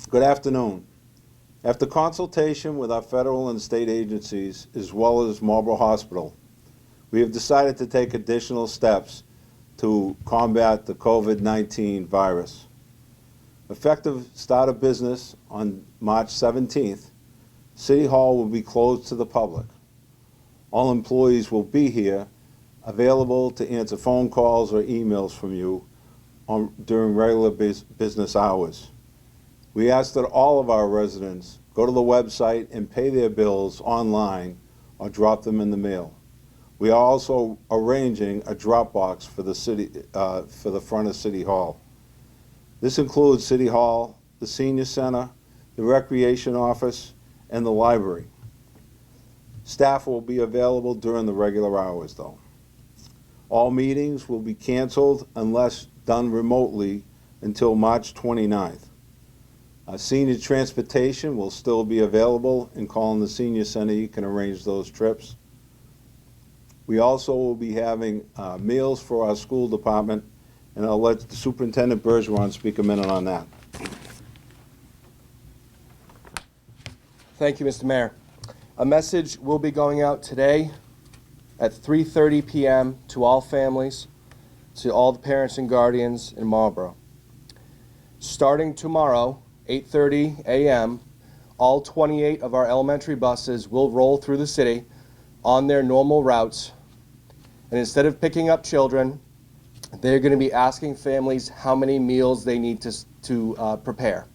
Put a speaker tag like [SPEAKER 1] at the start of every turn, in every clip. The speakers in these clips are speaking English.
[SPEAKER 1] Good afternoon. After consultation with our federal and state agencies, as well as Marlborough Hospital, we have decided to take additional steps to combat the COVID-19 virus. Effective start of business on March 17th, City Hall will be closed to the public. All employees will be here, available to answer phone calls or emails from you during regular business hours. We ask that all of our residents go to the website and pay their bills online or drop them in the mail. We are also arranging a drop box for the front of City Hall. This includes City Hall, the Senior Center, the Recreation Office, and the library. Staff will be available during the regular hours, though. All meetings will be canceled unless done remotely until March 29th. Senior transportation will still be available, and calling the Senior Center, you can arrange those trips. We also will be having meals for our school department, and I'll let the Superintendent Bergeron speak a minute on that.
[SPEAKER 2] Thank you, Mr. Mayor. A message will be going out today at 3:30 p.m. to all families, to all the parents and guardians in Marlborough. Starting tomorrow, 8:30 a.m., all 28 of our elementary buses will roll through the city on their normal routes. And instead of picking up children, they're going to be asking families how many meals they need to prepare.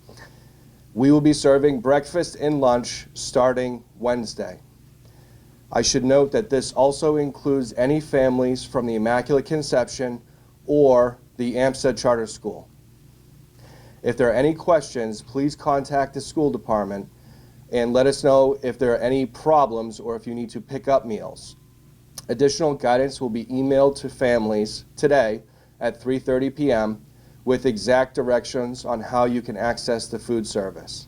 [SPEAKER 2] We will be serving breakfast and lunch starting Wednesday. I should note that this also includes any families from the Immaculate Conception or the Amstead Charter School. If there are any questions, please contact the school department and let us know if there are any problems or if you need to pick up meals. Additional guidance will be emailed to families today at 3:30 p.m. with exact directions on how you can access the food service.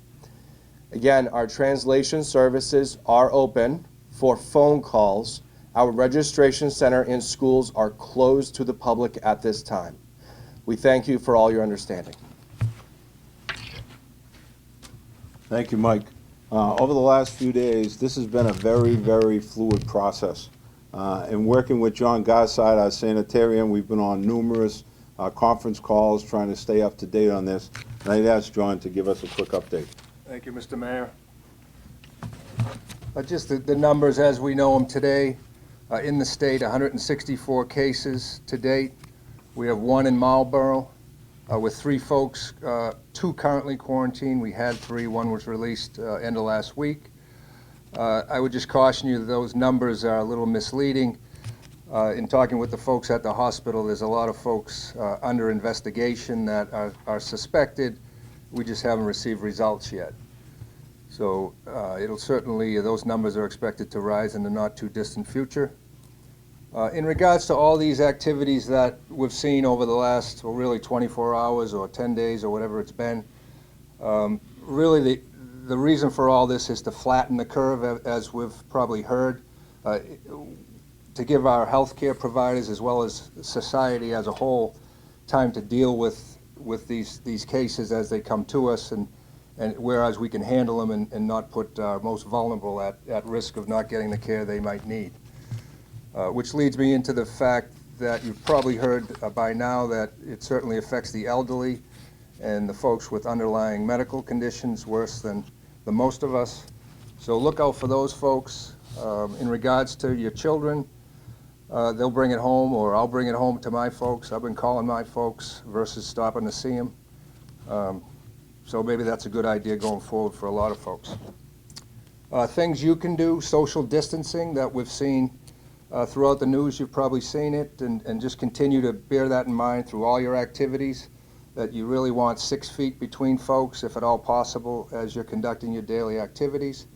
[SPEAKER 2] Again, our translation services are open for phone calls. Our registration center and schools are closed to the public at this time. We thank you for all your understanding.
[SPEAKER 1] Thank you, Mike. Over the last few days, this has been a very, very fluid process. And working with John Garside, our sanitarian, we've been on numerous conference calls trying to stay up to date on this. And I'd ask John to give us a quick update.
[SPEAKER 3] Thank you, Mr. Mayor. Just the numbers as we know them today. In the state, 164 cases to date. We have 1 in Marlborough with 3 folks, 2 currently quarantined. We had 3, 1 was released end of last week. I would just caution you that those numbers are a little misleading. In talking with the folks at the hospital, there's a lot of folks under investigation that are suspected. We just haven't received results yet. So it'll certainly, those numbers are expected to rise in the not too distant future. In regards to all these activities that we've seen over the last, well, really 24 hours or 10 days or whatever it's been, really the reason for all this is to flatten the curve, as we've probably heard, to give our healthcare providers as well as society as a whole time to deal with these cases as they come to us, and whereas we can handle them and not put our most vulnerable at risk of not getting the care they might need. Which leads me into the fact that you've probably heard by now that it certainly affects the elderly and the folks with underlying medical conditions worse than the most of us. So look out for those folks. In regards to your children, they'll bring it home, or I'll bring it home to my folks. I've been calling my folks versus stopping to see them. So maybe that's a good idea going forward for a lot of folks. Things you can do, social distancing that we've seen throughout the news. You've probably seen it, and just continue to bear that in mind through all your activities, that you really want 6 feet between folks, if at all possible, as you're conducting your daily activities.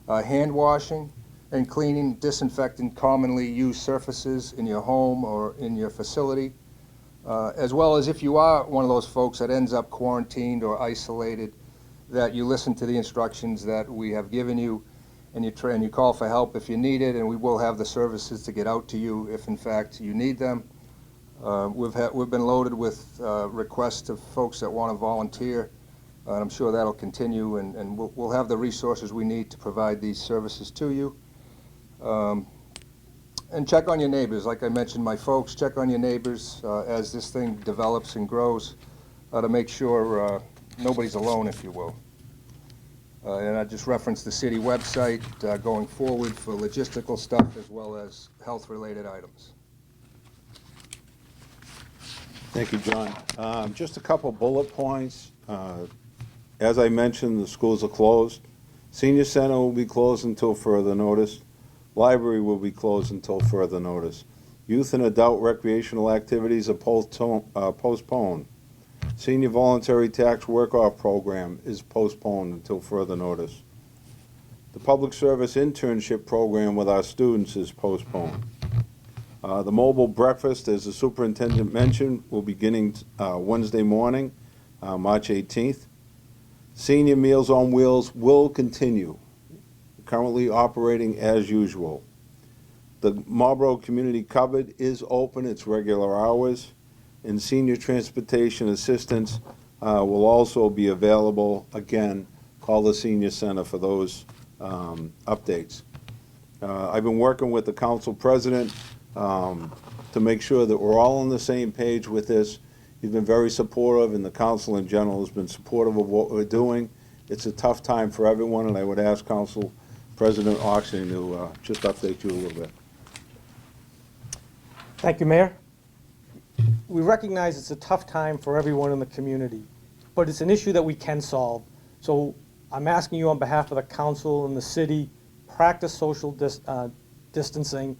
[SPEAKER 3] Hand washing and cleaning, disinfecting commonly used surfaces in your home or in your facility, as well as if you are one of those folks that ends up quarantined or isolated, that you listen to the instructions that we have given you, and you call for help if you need it, and we will have the services to get out to you if in fact you need them. We've been loaded with requests of folks that want to volunteer And I'm sure that'll continue, and we'll have the resources we need to provide these services to you. And check on your neighbors. Like I mentioned, my folks, check on your neighbors as this thing develops and grows to make sure nobody's alone, if you will. And I just referenced the city website going forward for logistical stuff as well as health-related items.
[SPEAKER 1] Thank you, John. Just a couple bullet points. As I mentioned, the schools are closed. Senior Center will be closed until further notice. Library will be closed until further notice. Youth and adult recreational activities are postponed. Senior voluntary tax work-off program is postponed until further notice. The public service internship program with our students is postponed. The mobile breakfast, as the superintendent mentioned, will be beginning Wednesday morning, March 18th. Senior Meals on Wheels will continue, currently operating as usual. The Marlborough Community Cupboard is open, its regular hours, and senior transportation assistance will also be available. Again, call the Senior Center for those updates. I've been working with the council president to make sure that we're all on the same page with this. He's been very supportive, and the council in general has been supportive of what we're doing. It's a tough time for everyone, and I would ask Council President Oxley to just update you a little bit.
[SPEAKER 4] Thank you, Mayor. We recognize it's a tough time for everyone in the community, but it's an issue that we can solve. So I'm asking you on behalf of the council and the city, practice social distancing.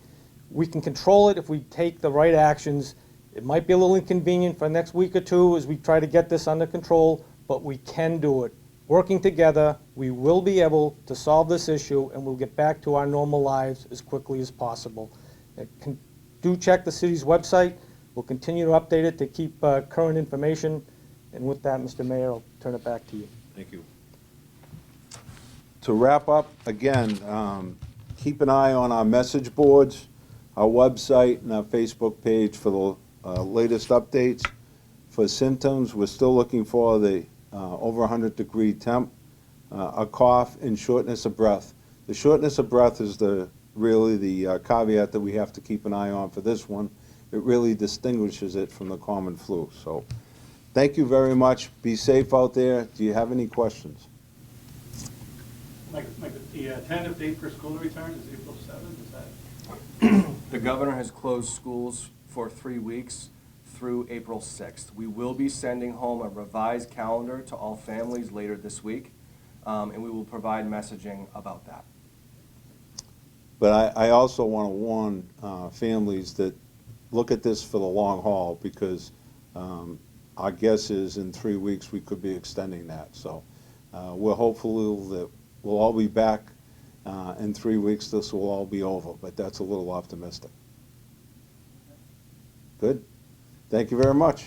[SPEAKER 4] We can control it if we take the right actions. It might be a little inconvenient for the next week or two as we try to get this under control, but we can do it. Working together, we will be able to solve this issue, and we'll get back to our normal lives as quickly as possible. Do check the city's website. We'll continue to update it to keep current information. And with that, Mr. Mayor, I'll turn it back to you.
[SPEAKER 1] Thank you. To wrap up, again, keep an eye on our message boards, our website, and our Facebook page for the latest updates. For symptoms, we're still looking for the over 100-degree temp, a cough, and shortness of breath. The shortness of breath is really the caveat that we have to keep an eye on for this one. It really distinguishes it from the common flu. So thank you very much. Be safe out there. Do you have any questions?
[SPEAKER 5] Mike, the tentative date for school return is April 7th, is that?
[SPEAKER 2] The governor has closed schools for 3 weeks through April 6th. We will be sending home a revised calendar to all families later this week, and we will provide messaging about that.
[SPEAKER 1] But I also want to warn families that look at this for the long haul, because our guess is in 3 weeks we could be extending that. So we're hopeful that we'll all be back in 3 weeks. This will all be over, but that's a little optimistic. Good. Thank you very much.